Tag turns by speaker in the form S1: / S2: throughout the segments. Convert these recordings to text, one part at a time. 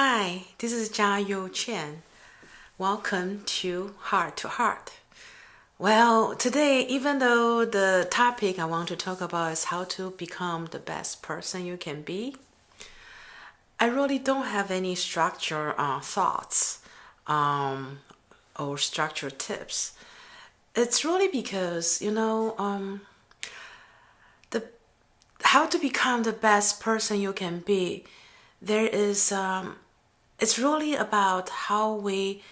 S1: Hi, this is Jiayuh Chyan. Welcome to Heart to Heart. Well, today, even though the topic I want to talk about is how to become the best person you can be, I really don't have any structure thoughts or structure tips. It's really because, the how to become the best person you can be, there is it's really about how we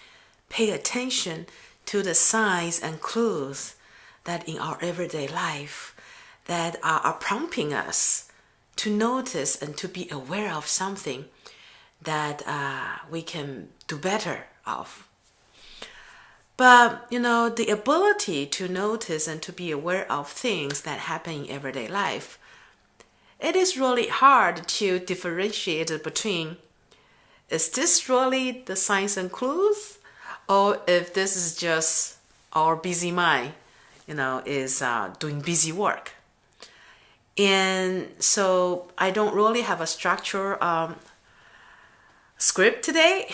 S1: pay attention to the signs and clues that in our everyday life that are prompting us to notice and to be aware of something that we can do better of. But, the ability to notice and to be aware of things that happen in everyday life, it is really hard to differentiate between, is this really the signs and clues, or if this is just our busy mind, is doing busy work. And so I don't really have a structure script today.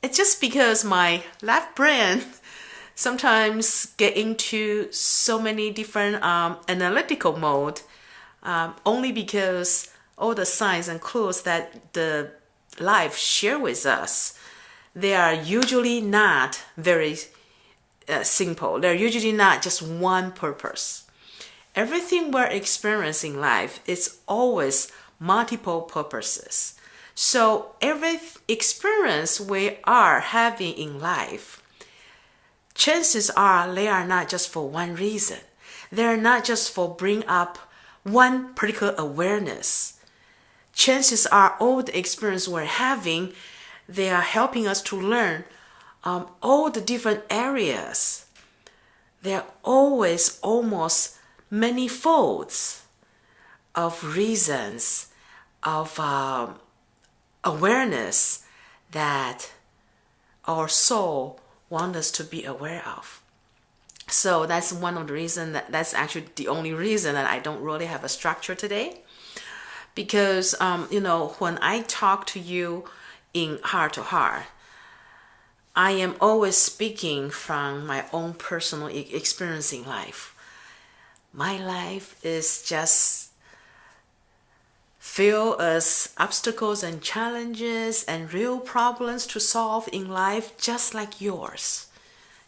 S1: It's just because my left brain sometimes get into so many different analytical mode, only because all the signs and clues that the life share with us, they are usually not very simple. They're usually not just one purpose. Everything we're experiencing in life is always multiple purposes. So every experience we are having in life, chances are they are not just for one reason. They're not just for bring up one particular awareness. Chances are all the experience we're having, they are helping us to learn all the different areas. There are always almost many folds of reasons, of awareness that our soul wants us to be aware of. So that's one of the reasons, that's actually the only reason that I don't really have a structure today. Because, when I talk to you in heart to heart, I am always speaking from my own personal experience in life. My life is just filled with obstacles and challenges and real problems to solve in life, just like yours.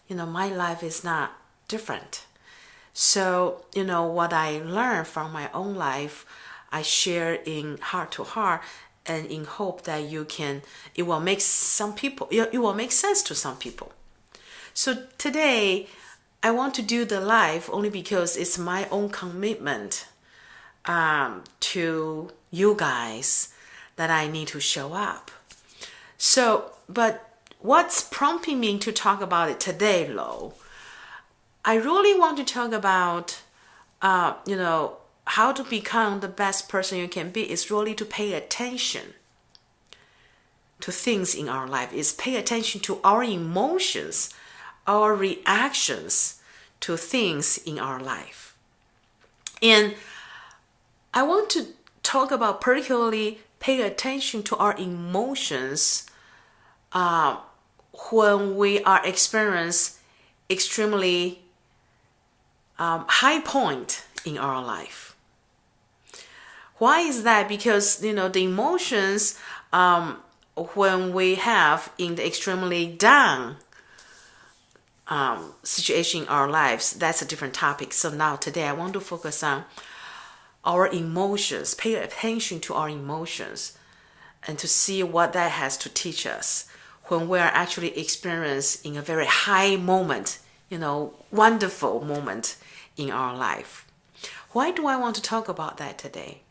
S1: My life is not different. So, what I learned from my own life, I share in heart to heart, and in hope that it will make sense to some people. So today, I want to do the live only because it's my own commitment to you guys that I need to show up. So, but what's prompting me to talk about it today, Lo? I really want to talk about, how to become the best person you can be is really to pay attention to things in our life. Is pay attention to our emotions, our reactions to things in our life. And I want to talk about particularly pay attention to our emotions when we are experiencing extremely high point in our life. Why is that? Because, the emotions when we have in the extremely down situation in our lives, that's a different topic. So now today I want to focus on our emotions, pay attention to our emotions, and to see what that has to teach us when we are actually experiencing a very high moment, wonderful moment in our life. Why do I want to talk about that today?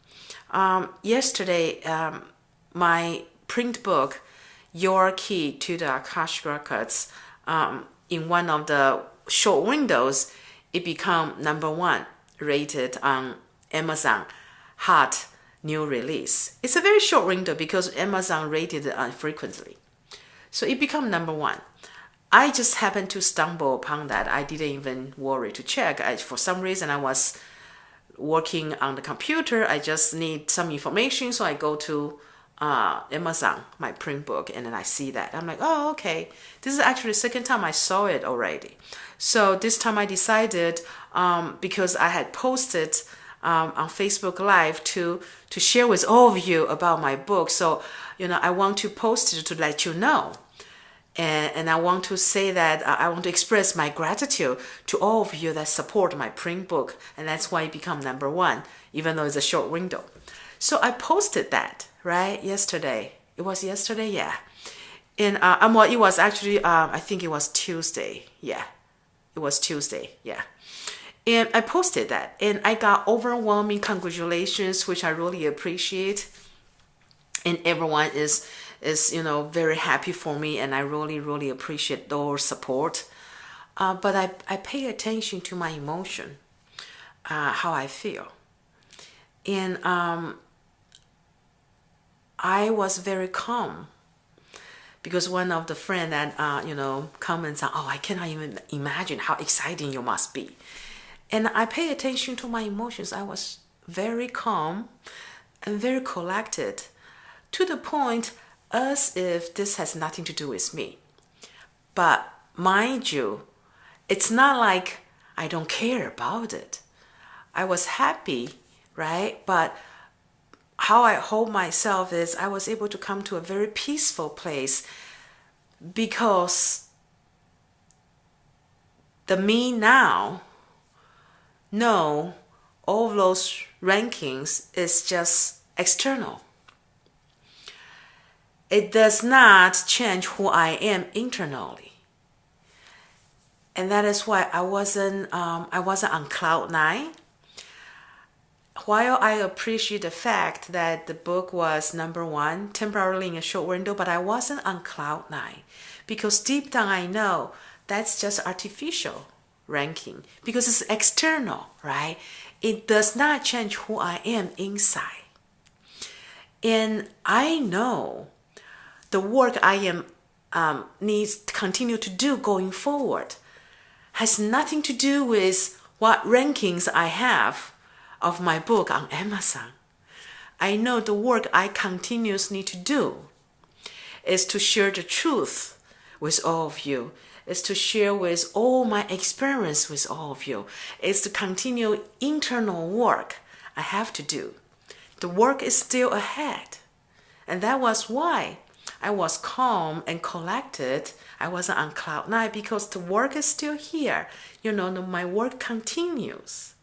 S1: Yesterday, my print book, Your Key to the Akashic Records, in one of the short windows, it became #1 rated on Amazon Hot New Release. It's a very short window because Amazon rated it frequently. So it became #1. I just happened to stumble upon that. I didn't even worry to check. For some reason, I was working on the computer. I just need some information, so I go to Amazon, my print book, and then I see that. I'm like, oh, okay. This is actually the second time I saw it already. So this time I decided, because I had posted on Facebook Live to share with all of you about my book. So, I want to post it to let you know. And I want to say that I want to express my gratitude to all of you that support my print book. And that's why it become #1, even though it's a short window. So I posted that, right, yesterday. It was yesterday, yeah. And well, it was actually, I think it was Tuesday. Yeah, it was Tuesday, yeah. And I posted that, and I got overwhelming congratulations, which I really appreciate. And everyone is very happy for me, and I really appreciate their support. But I pay attention to my emotion, how I feel. And I was very calm, because one of the friend that comments on, oh, I cannot even imagine how exciting you must be. And I pay attention to my emotions. I was very calm and very collected, to the point as if this has nothing to do with me. But mind you, it's not like I don't care about it. I was happy, right? But how I hold myself is I was able to come to a very peaceful place, because the me now know all of those rankings is just external. It does not change who I am internally. And that is why I wasn't on cloud 9. While I appreciate the fact that the book was #1 temporarily in a short window, but I wasn't on cloud 9, because deep down I know that's just artificial ranking, because it's external, right? It does not change who I am inside. And I know the work I am needs to continue to do going forward has nothing to do with what rankings I have of my book on Amazon. I know the work I continuously need to do is to share the truth with all of you, is to share with all my experience with all of you, is to continue internal work I have to do. The work is still ahead. And that was why I was calm and collected. I wasn't on cloud 9, because the work is still here. My work continues.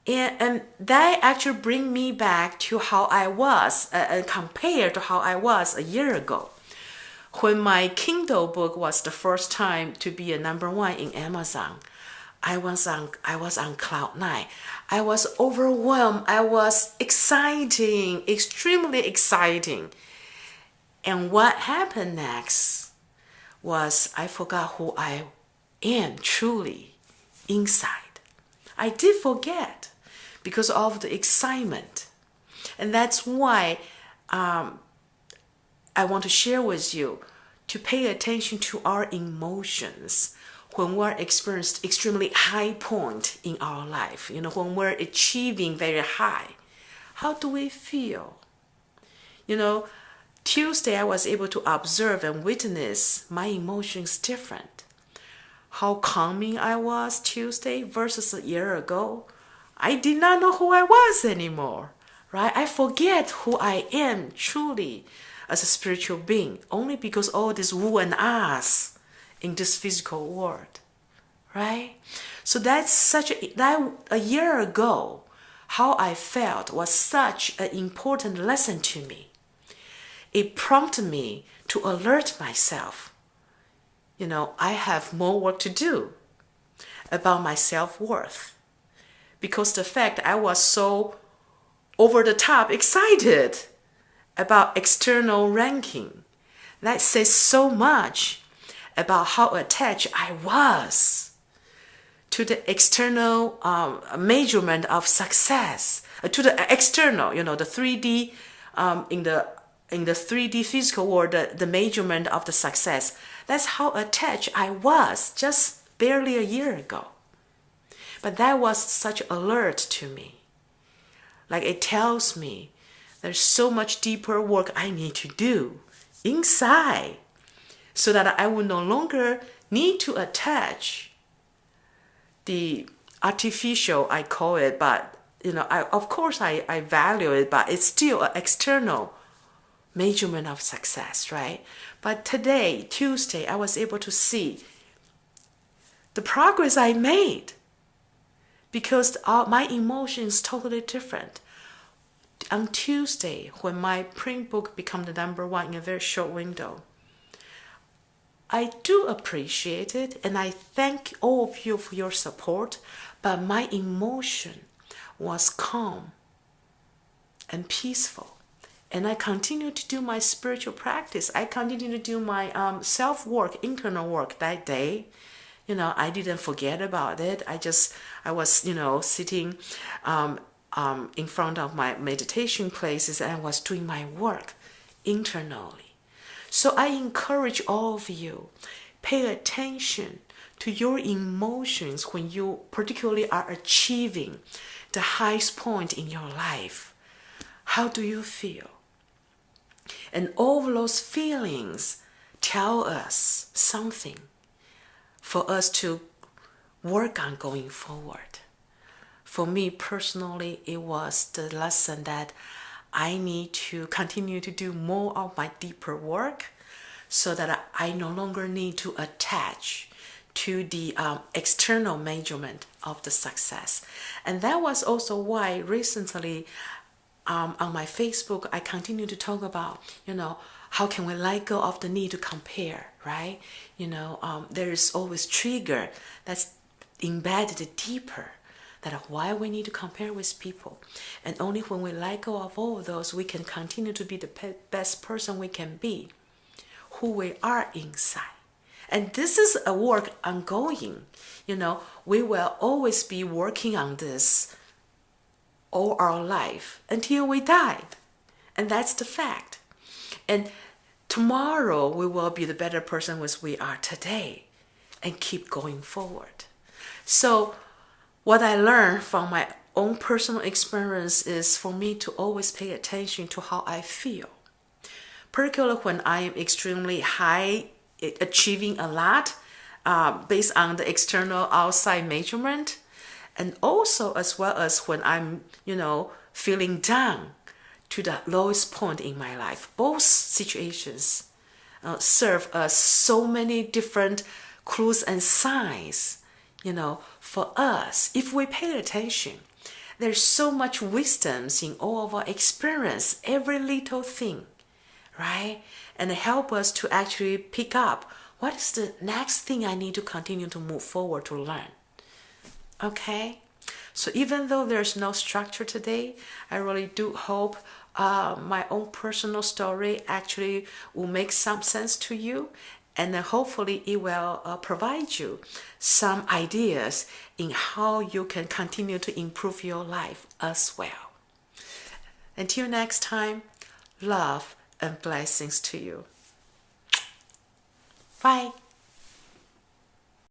S1: And that actually bring me back to how I was, compared to how I was a year ago. When my Kindle book was the first time to be a #1 in Amazon, I was on cloud 9. I was overwhelmed. I was exciting, extremely exciting. And what happened next was I forgot who I am truly inside. I did forget, because of the excitement. And that's why I want to share with you to pay attention to our emotions when we're experiencing extremely high point in our life. When we're achieving very high, how do we feel? Tuesday I was able to observe and witness my emotions different. How calming I was Tuesday versus a year ago. I did not know who I was anymore, right? I forget who I am truly as a spiritual being, only because all this woo and ahs in this physical world, right? So that a year ago, how I felt was such an important lesson to me. It prompted me to alert myself. I have more work to do about my self-worth, because the fact I was so over the top excited about external ranking, that says so much about how attached I was to the external measurement of success, to the external, the 3D, in the 3D physical world, the measurement of the success. That's how attached I was just barely a year ago. But that was such alert to me. Like, it tells me There's so much deeper work I need to do inside so that I will no longer need to attach the artificial, I call it, but of course I value it, but it's still an external measurement of success, right? But today, Tuesday, I was able to see the progress I made because my emotions totally different. On Tuesday, when my print book became the #1 in a very short window, I do appreciate it and I thank all of you for your support, but my emotion was calm and peaceful. And I continue to do my spiritual practice. I continue to do my self-work, internal work that day. I didn't forget about it. I was, sitting in front of my meditation places and I was doing my work internally. So I encourage all of you, pay attention to your emotions when you particularly are achieving the highest point in your life. How do you feel? And all of those feelings tell us something for us to work on going forward. For me personally, it was the lesson that I need to continue to do more of my deeper work so that I no longer need to attach to the external measurement of the success. And that was also why recently on my Facebook, I continue to talk about, how can we let go of the need to compare, right? There is always trigger that's embedded deeper that why we need to compare with people. And only when we let go of all of those, we can continue to be the best person we can be, who we are inside. And this is a work ongoing. We will always be working on this all our life until we die. And that's the fact. And tomorrow we will be the better person as we are today and keep going forward. So what I learned from my own personal experience is for me to always pay attention to how I feel. Particularly when I am extremely high, achieving a lot based on the external outside measurement, and also as well as when I'm, feeling down to the lowest point in my life. Both situations serve as so many different clues and signs, for us. If we pay attention, there's so much wisdom in all of our experience, every little thing, right? And help us to actually pick up what is the next thing I need to continue to move forward to learn. Okay? So even though there's no structure today, I really do hope my own personal story actually will make some sense to you. And then hopefully it will provide you some ideas in how you can continue to improve your life as well. Until next time, love and blessings to you. Bye.